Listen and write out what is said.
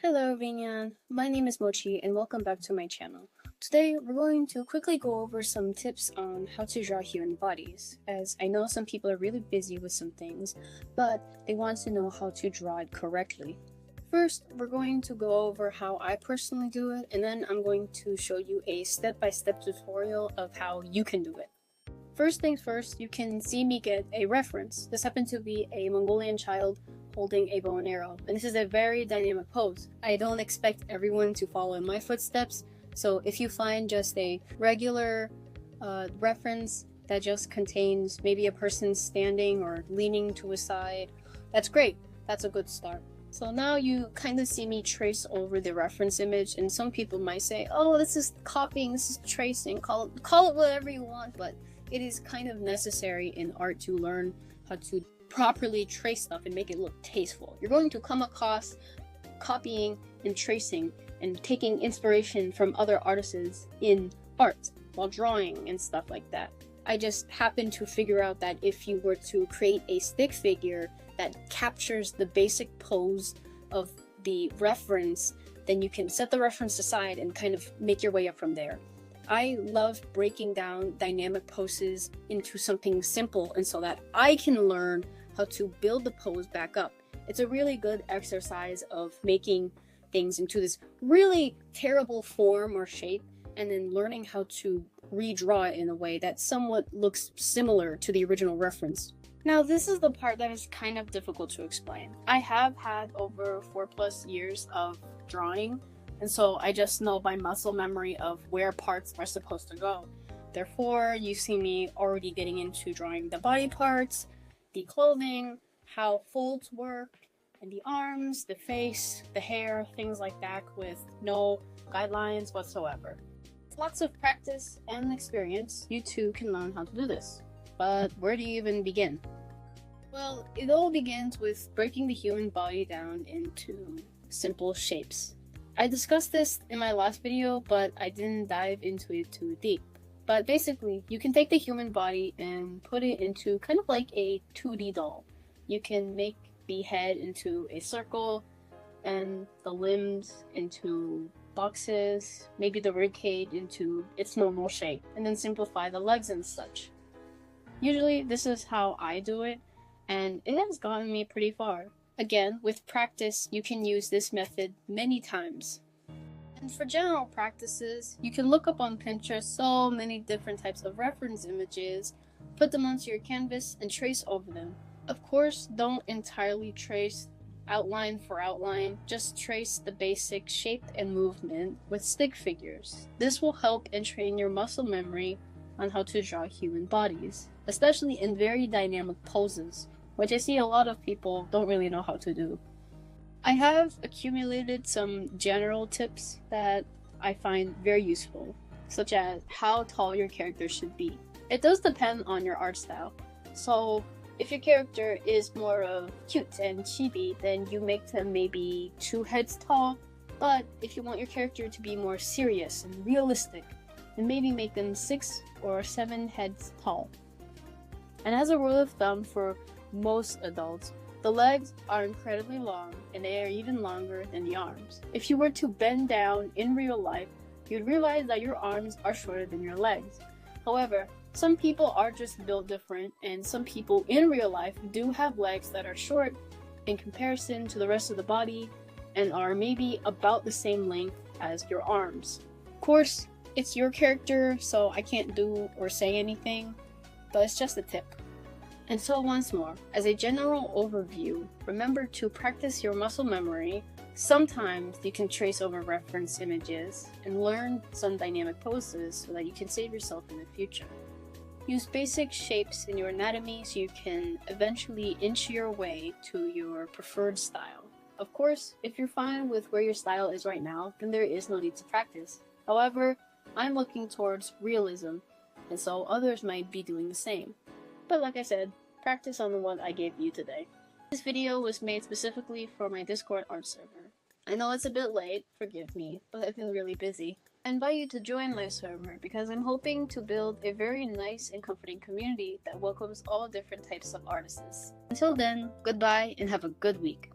Hello everyone, my name is Mochi and welcome back to my channel. Today we're going to quickly go over some tips on how to draw human bodies, as I know some people are really busy with some things, but they want to know how to draw it correctly. First, we're going to go over how I personally do it, and then I'm going to show you a step-by-step tutorial of how you can do it. First things first, you can see me get a reference. This happened to be a Mongolian child holding a bow and arrow, and this is a very dynamic pose. I don't expect everyone to follow in my footsteps, so if you find just a regular reference that just contains maybe a person standing or leaning to a side, that's great. That's a good start. So now you kind of see me trace over the reference image, and some people might say, oh, this is copying, this is tracing, call it whatever you want, but it is kind of necessary in art to learn how to properly trace stuff and make it look tasteful. You're going to come across copying and tracing and taking inspiration from other artists in art while drawing and stuff like that. I just happened to figure out that if you were to create a stick figure that captures the basic pose of the reference, then you can set the reference aside and kind of make your way up from there. I love breaking down dynamic poses into something simple, and so that I can learn how to build the pose back up. It's a really good exercise of making things into this really terrible form or shape, and then learning how to redraw it in a way that somewhat looks similar to the original reference. Now, this is the part that is kind of difficult to explain. I have had over 4+ years of drawing, and so I just know by muscle memory of where parts are supposed to go. Therefore, you see me already getting into drawing the body parts, the clothing, how folds work, and the arms, the face, the hair, things like that with no guidelines whatsoever. With lots of practice and experience, you too can learn how to do this. But where do you even begin? Well, it all begins with breaking the human body down into simple shapes. I discussed this in my last video, but I didn't dive into it too deep. But basically, you can take the human body and put it into kind of like a 2D doll. You can make the head into a circle and the limbs into boxes, maybe the ribcage into its normal shape, and then simplify the legs and such. Usually, this is how I do it, and it has gotten me pretty far. Again, with practice, you can use this method many times. And for general practices, you can look up on Pinterest so many different types of reference images, put them onto your canvas, and trace over them. Of course, don't entirely trace outline for outline, just trace the basic shape and movement with stick figures. This will help and train your muscle memory on how to draw human bodies, especially in very dynamic poses, which I see a lot of people don't really know how to do. I have accumulated some general tips that I find very useful, such as how tall your character should be. It does depend on your art style. So if your character is more of cute and chibi, then you make them maybe 2 heads tall. But if you want your character to be more serious and realistic, then maybe make them 6 or 7 heads tall. And as a rule of thumb for most adults, the legs are incredibly long, and they are even longer than the arms. If you were to bend down in real life, you'd realize that your arms are shorter than your legs. However, some people are just built different, and some people in real life do have legs that are short in comparison to the rest of the body and are maybe about the same length as your arms. Of course, it's your character, so I can't do or say anything, but it's just a tip. And so once more, as a general overview, remember to practice your muscle memory. Sometimes you can trace over reference images and learn some dynamic poses so that you can save yourself in the future. Use basic shapes in your anatomy so you can eventually inch your way to your preferred style. Of course, if you're fine with where your style is right now, then there is no need to practice. However, I'm looking towards realism, and so others might be doing the same. But like I said, practice on the one I gave you today. This video was made specifically for my Discord art server. I know it's a bit late, forgive me, but I've been really busy. I invite you to join my server because I'm hoping to build a very nice and comforting community that welcomes all different types of artists. Until then, goodbye and have a good week.